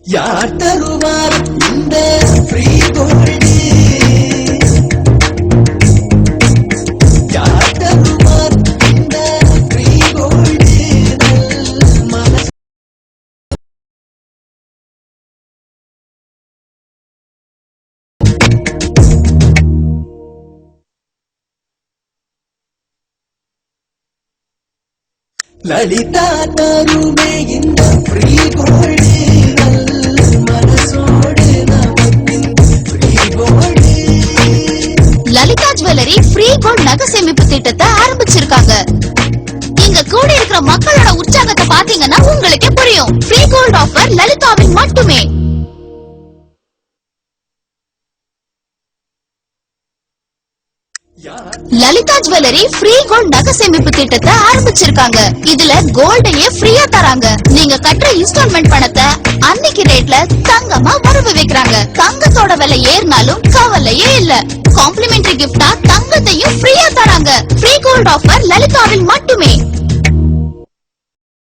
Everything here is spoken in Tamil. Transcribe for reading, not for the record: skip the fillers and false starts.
யார் தருவார் இந்த ஃப்ரீ கோல்டு? யார் தருவார் இந்த ஃப்ரீ கோல்டு? லலிதா தருமே இந்த ஃப்ரீ கோல்டு, மனசோடு நமக்கின் free gold. Lalitha jewellery free gold நகை சேமிப்பு திட்டத்தை ஆரம்பிச்சிருக்காங்க. இங்க கூட இருக்கிற மக்களோட உற்சாகத்தை பாத்தீங்கன்னா உங்களுக்கே புரியும். ஃப்ரீ கோல்ட் ஆஃபர் லலிதாவில் மட்டுமே. லலிதா ஜுவல்லரி ஃப்ரீ கோல்ட் நகை சேமிப்பு திட்டத்தை ஆரம்பிச்சிருக்காங்க. இதுல கோல்டையே ஃப்ரீயா தராங்க. நீங்க கட்டுற இன்ஸ்டால்மெண்ட் பணத்தை அன்னைக்கு ரேட்ல தங்கமா வரவு வைக்கிறாங்க. தங்கத்தோட விலை ஏறினாலும் கவலையே இல்ல. காம்ப்ளிமெண்டரி கிஃப்டா தங்கத்தையும் ஃப்ரீயா தராங்க. ஃப்ரீ கோல்ட் ஆஃபர் லலிதாவில் மட்டுமே.